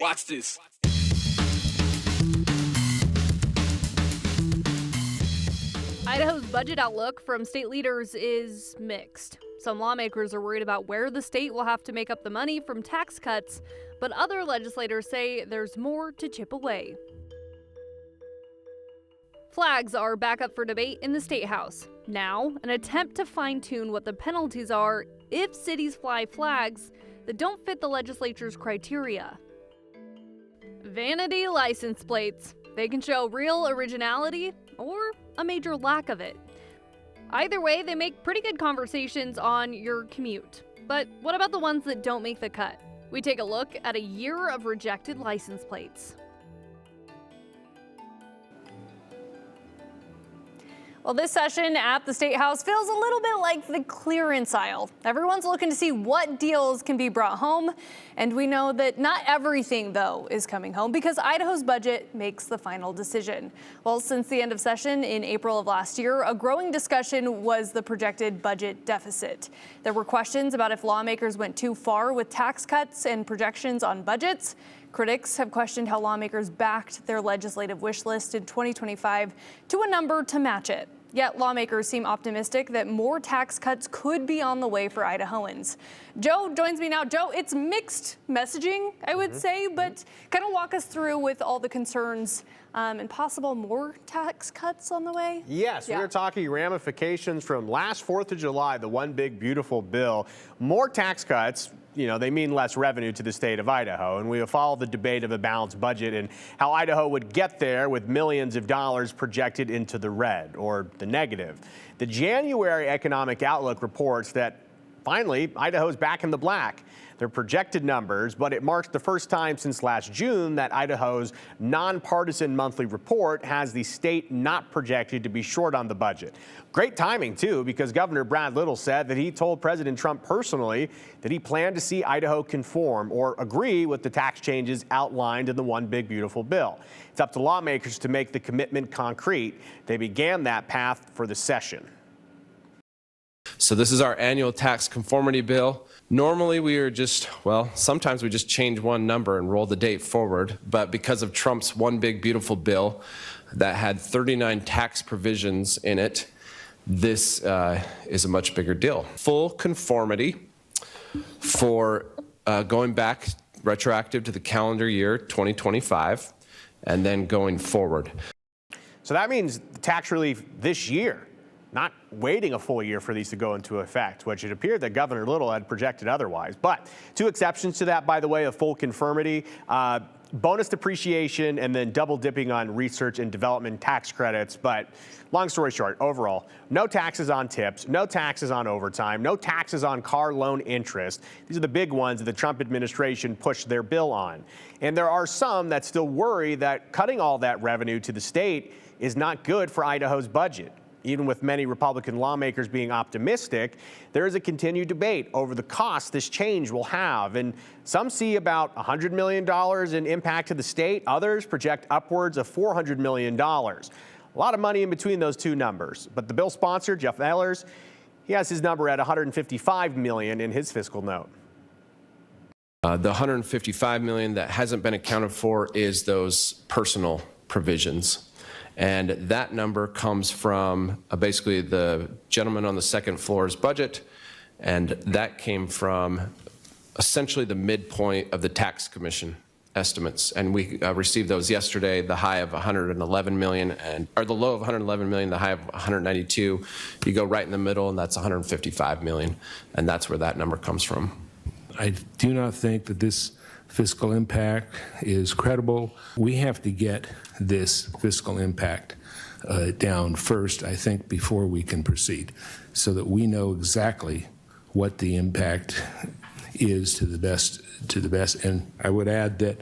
Watch this. Idaho's budget outlook from state leaders is mixed. Some lawmakers are worried about where the state will have to make up the money from tax cuts, but other legislators say there's more to chip away. Flags are back up for debate in the State House. Now, an attempt to fine-tune what the penalties are if cities fly flags that don't fit the legislature's criteria. Vanity license plates. They can show real originality or a major lack of it. Either way, they make pretty good conversations on your commute. But what about the ones that don't make the cut? We take a look at a year of rejected license plates. Well, this session at the State House feels a little bit like the clearance aisle. Everyone's looking to see what deals can be brought home, and we know that not everything, though, is coming home because Idaho's budget makes the final decision. Well, since the end of session in April of last year, a growing discussion was the projected budget deficit. There were questions about if lawmakers went too far with tax cuts and projections on budgets. Critics have questioned how lawmakers backed their legislative wish list in 2025 to a number to match it. Yet lawmakers seem optimistic that more tax cuts could be on the way for Idahoans. Joe joins me now. Joe, it's mixed messaging, I would say, but kind of walk us through with all the concerns and possible more tax cuts on the way? Yes, we are talking ramifications from last 4th of July, the one big beautiful bill. More tax cuts. You know, they mean less revenue to the state of Idaho. And we have followed the debate of a balanced budget and how Idaho would get there with millions of dollars projected into the red or the negative. The January Economic Outlook reports that finally Idaho's back in the black. They're projected numbers, but it marks the first time since last June that Idaho's nonpartisan monthly report has the state not projected to be short on the budget. Great timing, too, because Governor Brad Little said that he told President Trump personally that he planned to see Idaho conform or agree with the tax changes outlined in the One Big Beautiful Bill. It's up to lawmakers to make the commitment concrete. They began that path for the session. So this is our annual tax conformity bill. Normally we are sometimes we just change one number and roll the date forward. But because of Trump's One Big Beautiful Bill that had 39 tax provisions in it, this is a much bigger deal. Full conformity for going back retroactive to the calendar year 2025 and then going forward. So that means tax relief this year, not waiting a full year for these to go into effect, which it appeared that Governor Little had projected otherwise. But two exceptions to that, by the way, of full conformity, bonus depreciation and then double dipping on research and development tax credits. But long story short, overall, no taxes on tips, no taxes on overtime, no taxes on car loan interest. These are the big ones that the Trump administration pushed their bill on. And there are some that still worry that cutting all that revenue to the state is not good for Idaho's budget. Even with many Republican lawmakers being optimistic, there is a continued debate over the cost this change will have. And some see about $100 million in impact to the state. Others project upwards of $400 million. A lot of money in between those two numbers. But the bill sponsor, Jeff Ehlers, he has his number at $155 million in his fiscal note. The $155 million that hasn't been accounted for is those personal provisions. And that number comes from basically the gentleman on the second floor's budget, and that came from essentially the midpoint of the tax commission estimates. And we received those yesterday, the high of 111 million, or the low of 111 million, the high of 192. You go right in the middle, and that's 155 million, and that's where that number comes from. I do not think that this fiscal impact is credible. We have to get this fiscal impact down first, I think, before we can proceed, so that we know exactly what the impact is to the best. And I would add that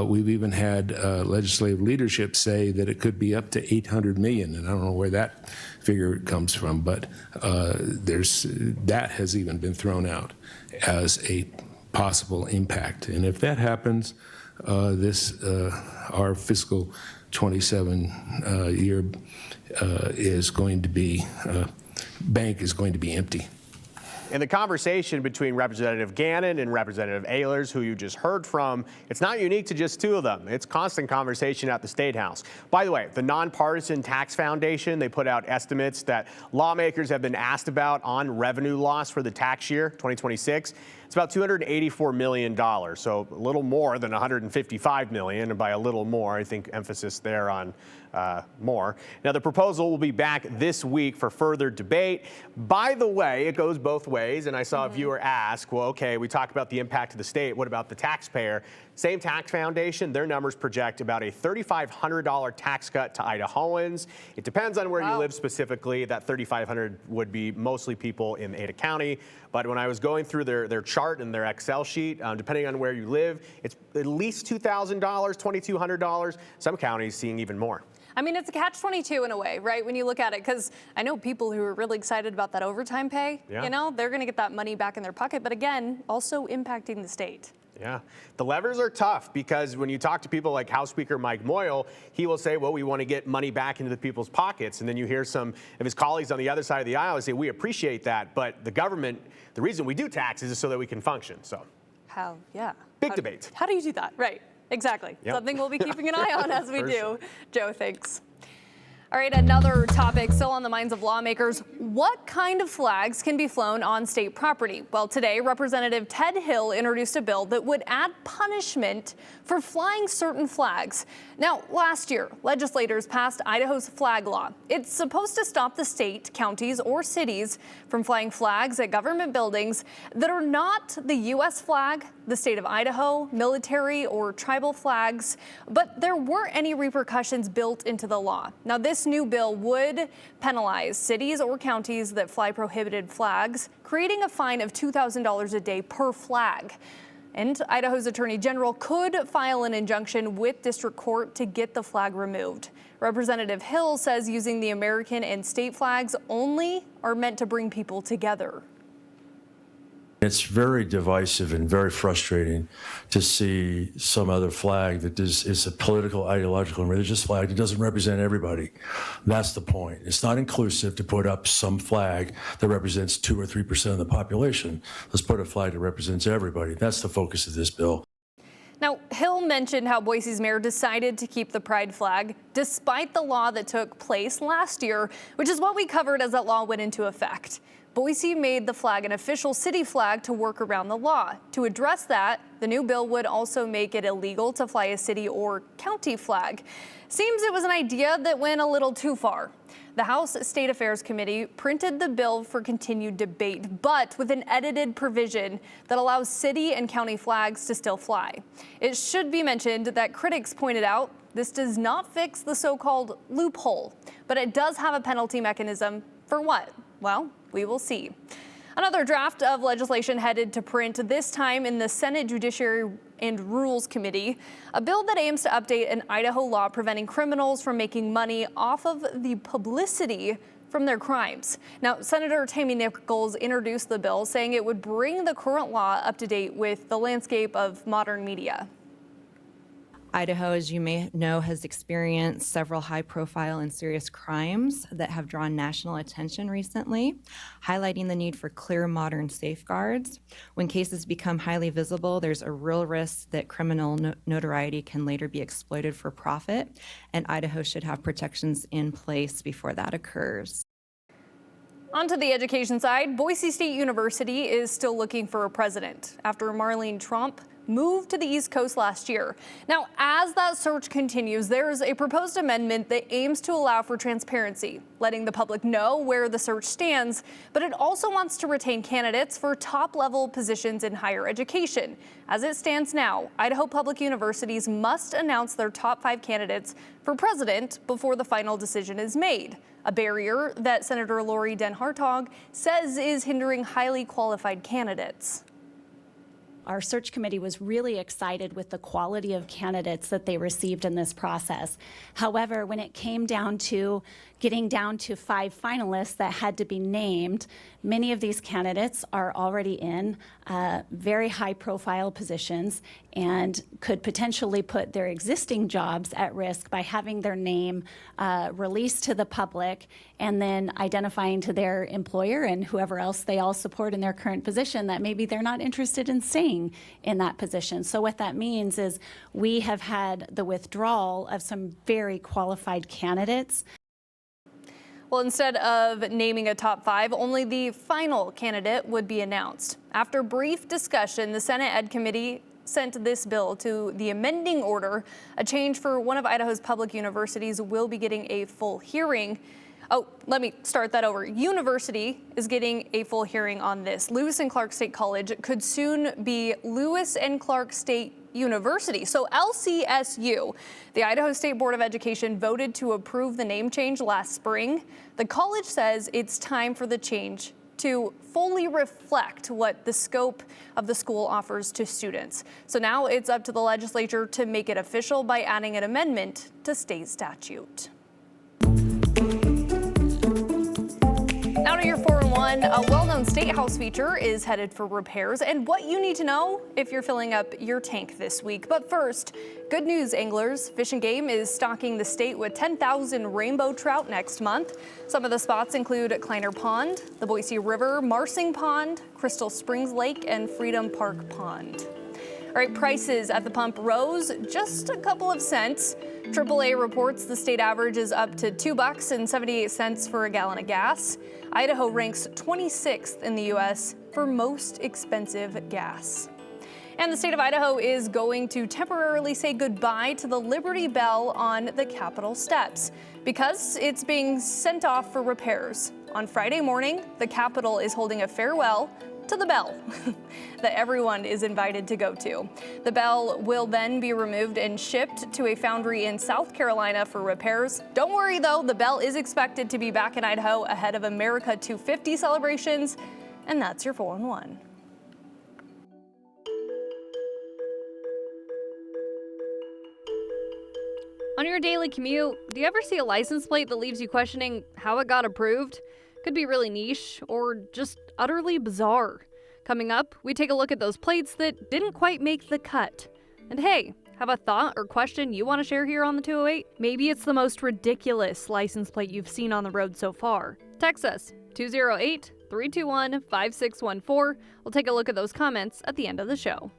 we've even had legislative leadership say that it could be up to 800 million, and I don't know where that figure comes from, but that has even been thrown out as a possible impact. And if that happens, our fiscal 27 year bank is going to be empty. And the conversation between Representative Gannon and Representative Ehlers, who you just heard from, it's not unique to just two of them. It's constant conversation at the State House. By the way, the Nonpartisan Tax Foundation, they put out estimates that lawmakers have been asked about on revenue loss for the tax year, 2026. It's about $284 million, so a little more than $155 million, and by a little more, I think emphasis there on more. Now, the proposal will be back this week for further debate. By the way, it goes both ways, and I saw a viewer ask, well, okay, we talk about the impact to the state. What about the taxpayer? Same tax foundation, their numbers project about a $3,500 tax cut to Idahoans. It depends on where you live specifically. That $3,500 would be mostly people in Ada County. But when I was going through their chart and their Excel sheet, depending on where you live, it's at least $2,000, $2,200. Some counties seeing even more. I mean, it's a catch-22 in a way, right, when you look at it, because I know people who are really excited about that overtime pay, Yeah. you know, they're going to get that money back in their pocket, but again, also impacting the state. Yeah, the levers are tough because when you talk to people like House Speaker Mike Moyle, he will say, well, we want to get money back into the people's pockets. And then you hear some of his colleagues on the other side of the aisle say, we appreciate that, but the government, the reason we do taxes is so that we can function. So How, yeah. Big debate. How do you do that? Right, exactly. Yep. Something we'll be keeping an eye on as we For do. sure. Joe, thanks. All right, another topic still on the minds of lawmakers. What kind of flags can be flown on state property? Well, today, Representative Ted Hill introduced a bill that would add punishment for flying certain flags. Now, last year, legislators passed Idaho's flag law. It's supposed to stop the state, counties, or cities from flying flags at government buildings that are not the U.S. flag, the state of Idaho, military, or tribal flags, but there weren't any repercussions built into the law. Now, this new bill would penalize cities or counties that fly prohibited flags, creating a fine of $2,000 a day per flag. And Idaho's Attorney General could file an injunction with district court to get the flag removed. Representative Hill says using the American and state flags only are meant to bring people together. It's very divisive and very frustrating to see some other flag that is a political, ideological, and religious flag that doesn't represent everybody. That's the point. It's not inclusive to put up some flag that represents 2 or 3% of the population. Let's put a flag that represents everybody. That's the focus of this bill. Now, Hill mentioned how Boise's mayor decided to keep the pride flag despite the law that took place last year, which is what we covered as that law went into effect. Boise made the flag an official city flag to work around the law. To address that, the new bill would also make it illegal to fly a city or county flag. Seems it was an idea that went a little too far. The House State Affairs Committee printed the bill for continued debate, but with an edited provision that allows city and county flags to still fly. It should be mentioned that critics pointed out this does not fix the so-called loophole, but it does have a penalty mechanism for what? Well, we will see. Another draft of legislation headed to print, this time in the Senate Judiciary and Rules Committee, a bill that aims to update an Idaho law preventing criminals from making money off of the publicity from their crimes. Now, Senator Tammy Nichols introduced the bill, saying it would bring the current law up to date with the landscape of modern media. Idaho, as you may know, has experienced several high-profile and serious crimes that have drawn national attention recently, highlighting the need for clear, modern safeguards. When cases become highly visible, there's a real risk that criminal notoriety can later be exploited for profit, and Idaho should have protections in place before that occurs. On to the education side, Boise State University is still looking for a president after Marlene Trump moved to the East Coast last year. Now, as that search continues, there's a proposed amendment that aims to allow for transparency, letting the public know where the search stands, but it also wants to retain candidates for top-level positions in higher education. As it stands now, Idaho public universities must announce their top 5 candidates for president before the final decision is made, a barrier that Senator Lori Den Hartog says is hindering highly qualified candidates. Our search committee was really excited with the quality of candidates that they received in this process. However, when it came down to getting down to 5 finalists that had to be named, Many of these candidates are already in very high-profile positions and could potentially put their existing jobs at risk by having their name released to the public and then identifying to their employer and whoever else they all support in their current position that maybe they're not interested in staying in that position. So what that means is we have had the withdrawal of some very qualified candidates. Well, instead of naming a top 5, only the final candidate would be announced. After brief discussion, the Senate Ed Committee sent this bill to the amending order. A change for one of Idaho's public universities will be getting a full hearing. Oh, let me start that over. University is getting a full hearing on this. Lewis and Clark State College could soon be Lewis and Clark State University. So LCSU, the Idaho State Board of Education voted to approve the name change last spring. The college says it's time for the change to fully reflect what the scope of the school offers to students. So now it's up to the legislature to make it official by adding an amendment to state statute. Now to your 4-in-1, a well-known State House feature is headed for repairs, and what you need to know if you're filling up your tank this week. But first, good news, anglers. Fish and Game is stocking the state with 10,000 rainbow trout next month. Some of the spots include Kleiner Pond, the Boise River, Marsing Pond, Crystal Springs Lake, and Freedom Park Pond. All right, prices at the pump rose just a couple of cents. AAA reports the state average is up to $2.78 for a gallon of gas. Idaho ranks 26th in the U.S. for most expensive gas. And the state of Idaho is going to temporarily say goodbye to the Liberty Bell on the Capitol steps because it's being sent off for repairs. On Friday morning, the Capitol is holding a farewell to the bell that everyone is invited to go to. The bell will then be removed and shipped to a foundry in South Carolina for repairs. Don't worry though, the bell is expected to be back in Idaho ahead of America 250 celebrations, and that's your 4-in-1. On your daily commute, do you ever see a license plate that leaves you questioning how it got approved? Could be really niche or just utterly bizarre. Coming up, we take a look at those plates that didn't quite make the cut. And hey, have a thought or question you want to share here on the 208? Maybe it's the most ridiculous license plate you've seen on the road so far. Text us 208-321-5614. We'll take a look at those comments at the end of the show.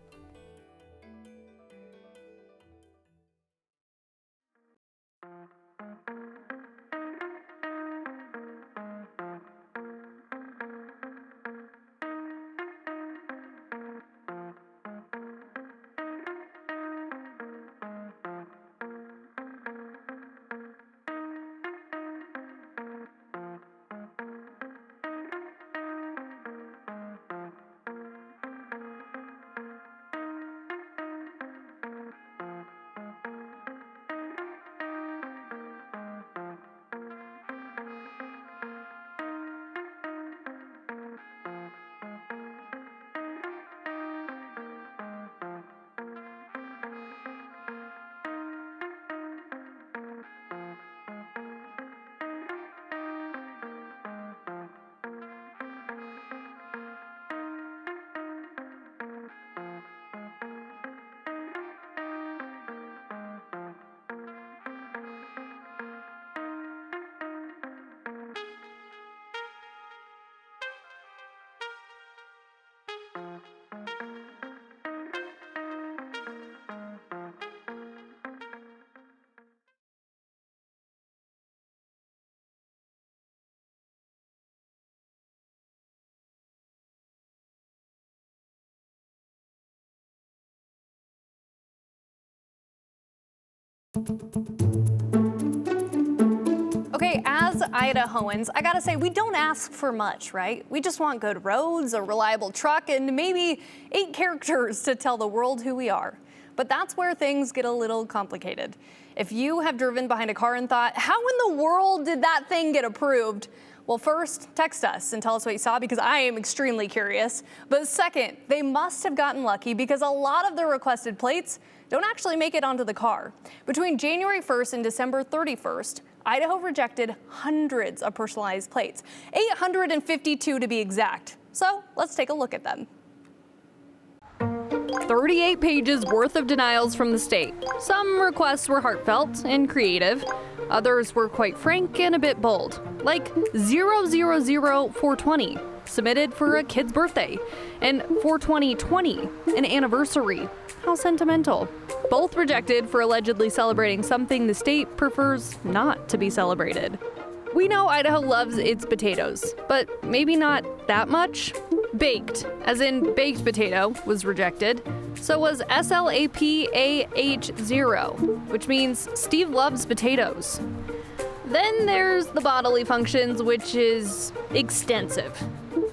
Okay, as Idahoans, I gotta say, we don't ask for much, right? We just want good roads, a reliable truck, and maybe 8 characters to tell the world who we are. But that's where things get a little complicated. If you have driven behind a car and thought, how in the world did that thing get approved? Well, first, text us and tell us what you saw because I am extremely curious. But second, they must have gotten lucky because a lot of the requested plates don't actually make it onto the car. Between January 1st and December 31st, Idaho rejected hundreds of personalized plates, 852 to be exact. So let's take a look at them. 38 pages worth of denials from the state. Some requests were heartfelt and creative. Others were quite frank and a bit bold, like 000420, submitted for a kid's birthday, and 42020, an anniversary. How sentimental. Both rejected for allegedly celebrating something the state prefers not to be celebrated. We know Idaho loves its potatoes, but maybe not that much. Baked, as in baked potato, was rejected. So was SLAPAH0, which means Steve loves potatoes. Then there's the bodily functions, which is extensive.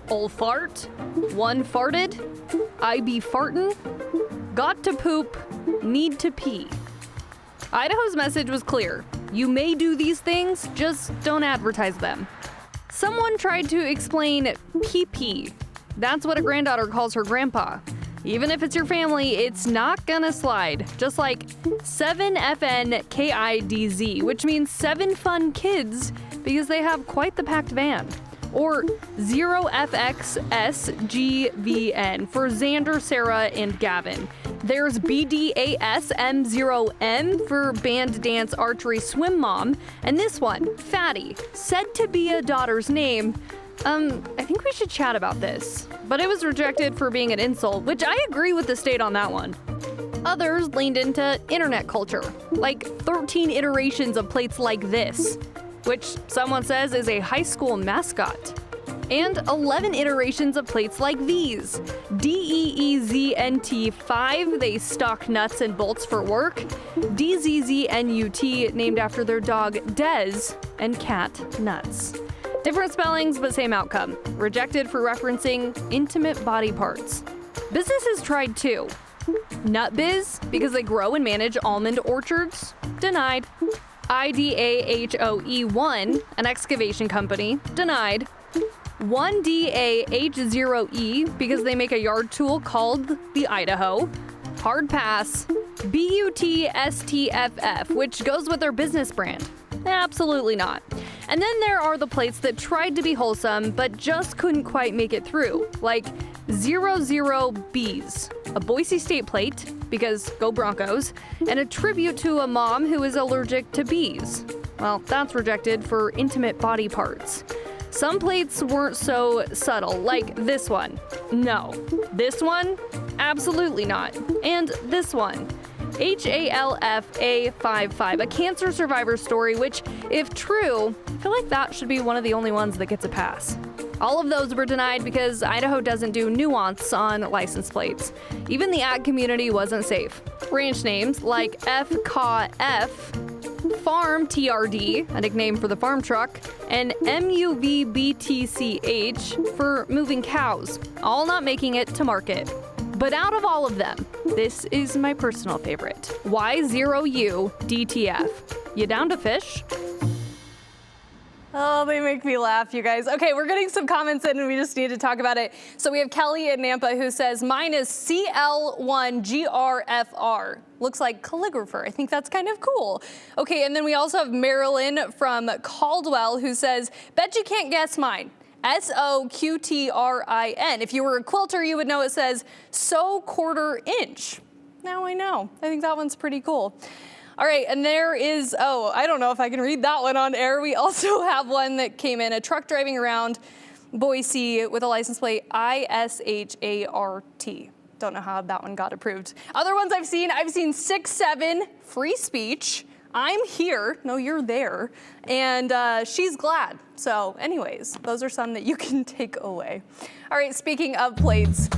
Ol' fart, one farted, I be fartin', got to poop, need to pee. Idaho's message was clear. You may do these things, just don't advertise them. Someone tried to explain pee-pee. That's what a granddaughter calls her grandpa. Even if it's your family, it's not gonna slide. Just like 7FNKIDZ, which means 7 fun kids because they have quite the packed van. Or 0FXSGVN for Xander, Sarah, and Gavin. There's BDASM0M for band, dance, archery, swim mom. And this one, Fatty, said to be a daughter's name. I think we should chat about this. But it was rejected for being an insult, which I agree with the state on that one. Others leaned into internet culture, like 13 iterations of plates like this, which someone says is a high school mascot. And 11 iterations of plates like these. DEEZNT5, they stock nuts and bolts for work. DZZNUT, named after their dog Dez, and cat Nuts. Different spellings, but same outcome. Rejected for referencing intimate body parts. Businesses tried too. Nutbiz, because they grow and manage almond orchards. Denied. IDAHOE1, an excavation company. Denied. 1DAH0E, because they make a yard tool called the Idaho. Hard pass. BUTSTFF, which goes with their business brand. Absolutely not. And then there are the plates that tried to be wholesome, but just couldn't quite make it through, like 00Bs, a Boise State plate, because go Broncos, and a tribute to a mom who is allergic to bees. Well, that's rejected for intimate body parts. Some plates weren't so subtle, like this one. No. This one? Absolutely not. And this one. HALFA55, a cancer survivor story, which, if true, I feel like that should be one of the only ones that gets a pass. All of those were denied because Idaho doesn't do nuance on license plates. Even the ag community wasn't safe. Ranch names like FKF, Farm TRD, a nickname for the farm truck, and MUVBTCH for moving cows, all not making it to market. But out of all of them, this is my personal favorite. Y0UDTF. You down to fish? Oh, they make me laugh, you guys. Okay, we're getting some comments in and we just need to talk about it. So we have Kelly in Nampa who says, mine is CL1GRFR. Looks like calligrapher. I think that's kind of cool. Okay, and then we also have Marilyn from Caldwell who says, bet you can't guess mine. SOQTRIN. If you were a quilter, you would know it says so quarter inch. Now I know. I think that one's pretty cool. All right, and there is, I don't know if I can read that one on air. We also have one that came in, a truck driving around Boise with a license plate ISHART. Don't know how that one got approved. Other ones I've seen 6-7, free speech. I'm here. No, you're there. And she's glad. So anyways, those are some that you can take away. All right, speaking of plates,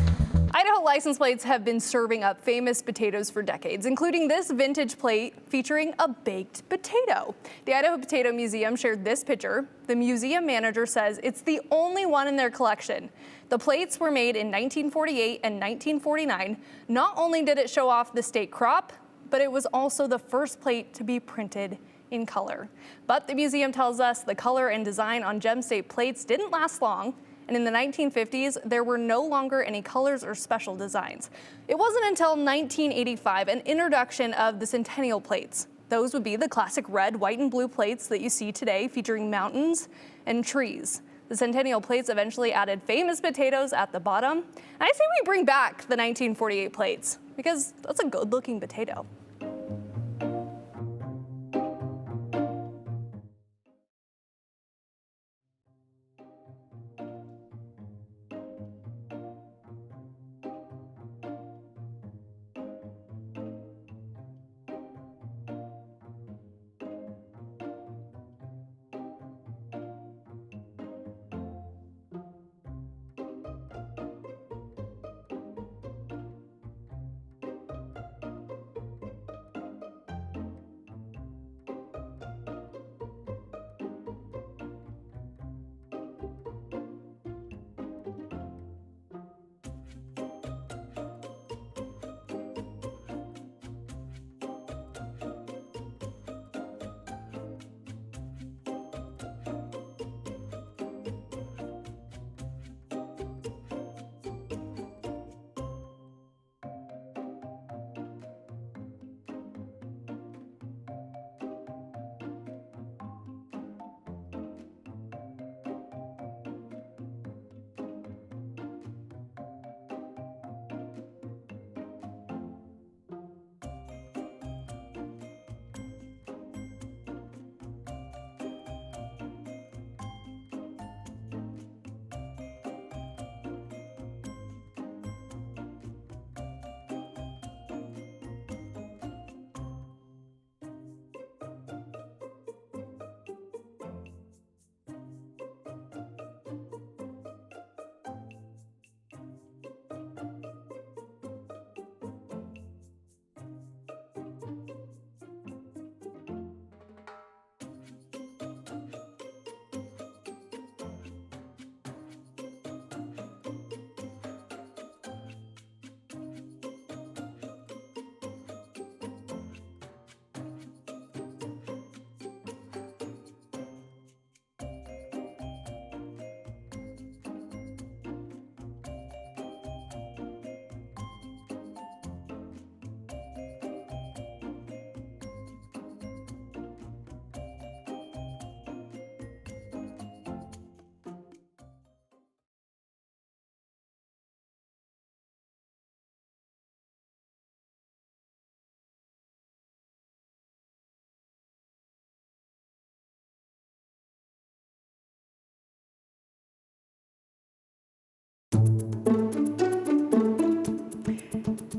Idaho license plates have been serving up famous potatoes for decades, including this vintage plate featuring a baked potato. The Idaho Potato Museum shared this picture. The museum manager says it's the only one in their collection. The plates were made in 1948 and 1949. Not only did it show off the state crop, but it was also the first plate to be printed in color. But the museum tells us the color and design on Gem State plates didn't last long. And in the 1950s, there were no longer any colors or special designs. It wasn't until 1985, an introduction of the Centennial plates. Those would be the classic red, white, and blue plates that you see today, featuring mountains and trees. The Centennial plates eventually added famous potatoes at the bottom. And I say we bring back the 1948 plates, because that's a good-looking potato.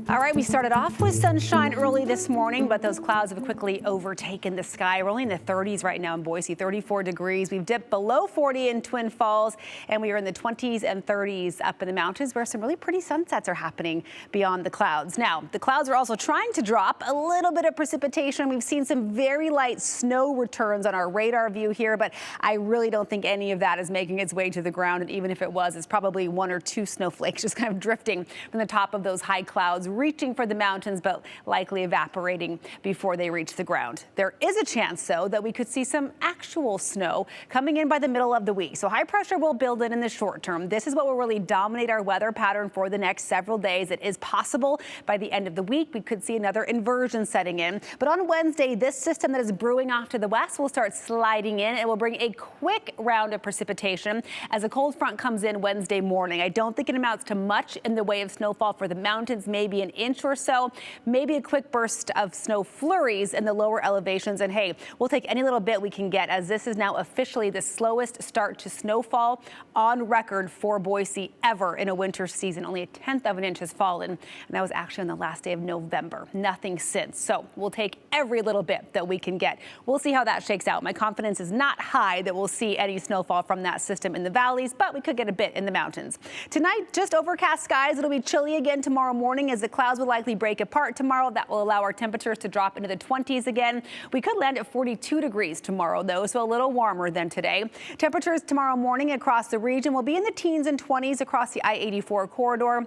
All right, we started off with sunshine early this morning, but those clouds have quickly overtaken the sky. We're only in the 30s right now in Boise, 34 degrees. We've dipped below 40 in Twin Falls, and we are in the 20s and 30s up in the mountains where some really pretty sunsets are happening beyond the clouds. Now, the clouds are also trying to drop a little bit of precipitation. We've seen some very light snow returns on our radar view here, but I really don't think any of that is making its way to the ground. And even if it was, it's probably one or two snowflakes just kind of drifting from the top of those high clouds, reaching for the mountains, but likely evaporating before they reach the ground. There is a chance, though, that we could see some actual snow coming in by the middle of the week. So high pressure will build in the short term. This is what will really dominate our weather pattern for the next several days. It is possible by the end of the week we could see another inversion setting in. But on Wednesday, this system that is brewing off to the west will start sliding in. It will bring a quick round of precipitation as a cold front comes in Wednesday morning. I don't think it amounts to much in the way of snowfall for the mountains, maybe an inch or so, maybe a quick burst of snow flurries in the lower elevations. And hey, we'll take any little bit we can get, as this is now officially the slowest start to snowfall on record for Boise ever in a winter season. Only 1/10 of an inch has fallen, and that was actually on the last day of November. Nothing since. So we'll take every little bit that we can get. We'll see how that shakes out. My confidence is not high that we'll see any snowfall from that system in the valleys, but we could get a bit in the mountains. Tonight, just overcast skies. It'll be chilly again tomorrow morning as the clouds will likely break apart tomorrow. That will allow our temperatures to drop into the 20s again. We could land at 42 degrees tomorrow, though, so a little warmer than today. Temperatures tomorrow morning across the region will be in the teens and 20s across the I-84 corridor.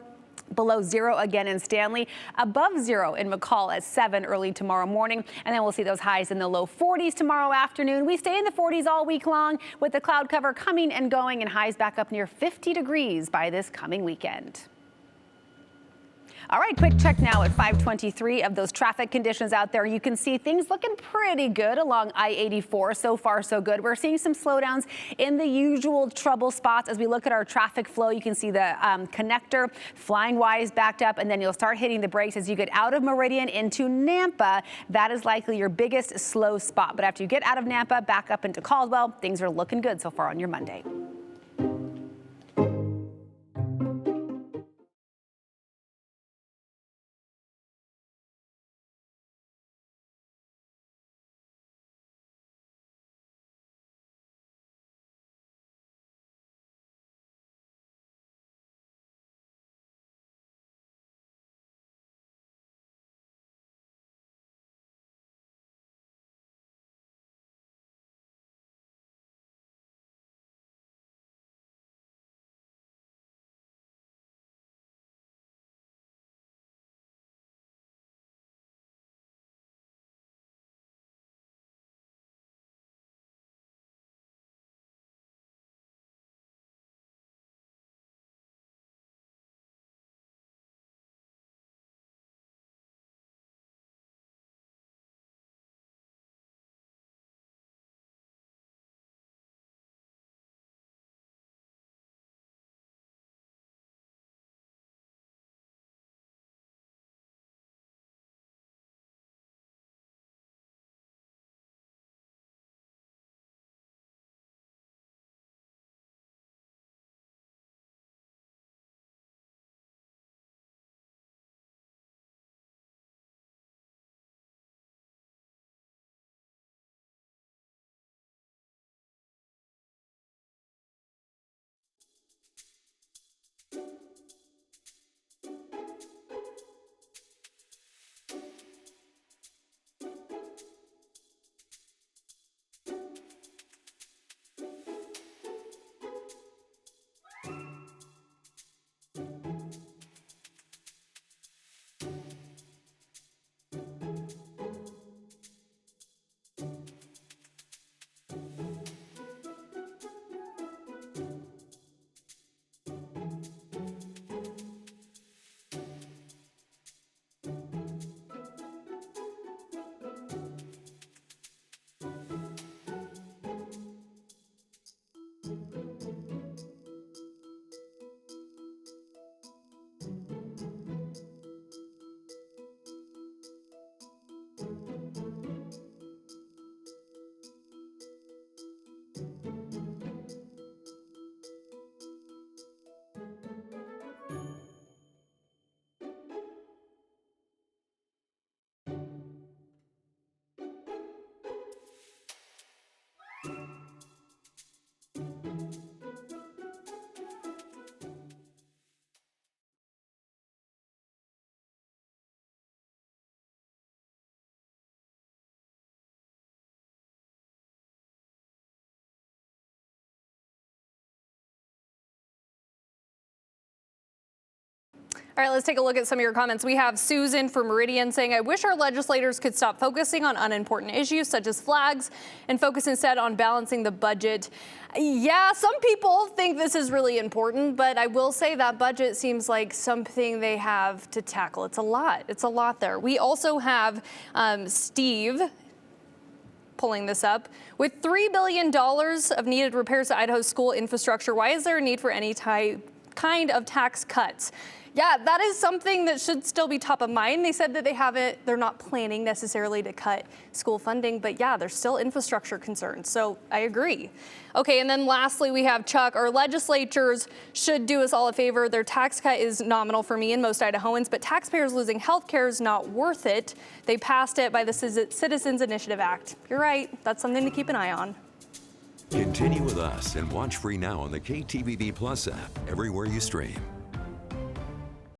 Below 0 again in Stanley, above 0 in McCall at 7 early tomorrow morning. And then we'll see those highs in the low 40s tomorrow afternoon. We stay in the 40s all week long with the cloud cover coming and going, and highs back up near 50 degrees by this coming weekend. All right, quick check now at 5:23 of those traffic conditions out there. You can see things looking pretty good along I-84. So far, so good. We're seeing some slowdowns in the usual trouble spots. As we look at our traffic flow, you can see the connector flying wise backed up, and then you'll start hitting the brakes as you get out of Meridian into Nampa. That is likely your biggest slow spot. But after you get out of Nampa, back up into Caldwell, things are looking good so far on your Monday. All right, let's take a look at some of your comments. We have Susan from Meridian saying, I wish our legislators could stop focusing on unimportant issues such as flags and focus instead on balancing the budget. Yeah, some people think this is really important, but I will say that budget seems like something they have to tackle. It's a lot. It's a lot there. We also have Steve pulling this up. With $3 billion of needed repairs to Idaho's school infrastructure, why is there a need for any kind of tax cuts? Yeah, that is something that should still be top of mind. They said that they're not planning necessarily to cut school funding, but yeah, there's still infrastructure concerns. So I agree. Okay, and then lastly, we have Chuck. Our legislatures should do us all a favor. Their tax cut is nominal for me and most Idahoans, but taxpayers losing health care is not worth it. They passed it by the Citizens Initiative Act. You're right. That's something to keep an eye on. Continue with us and watch free now on the KTVB Plus app everywhere you stream.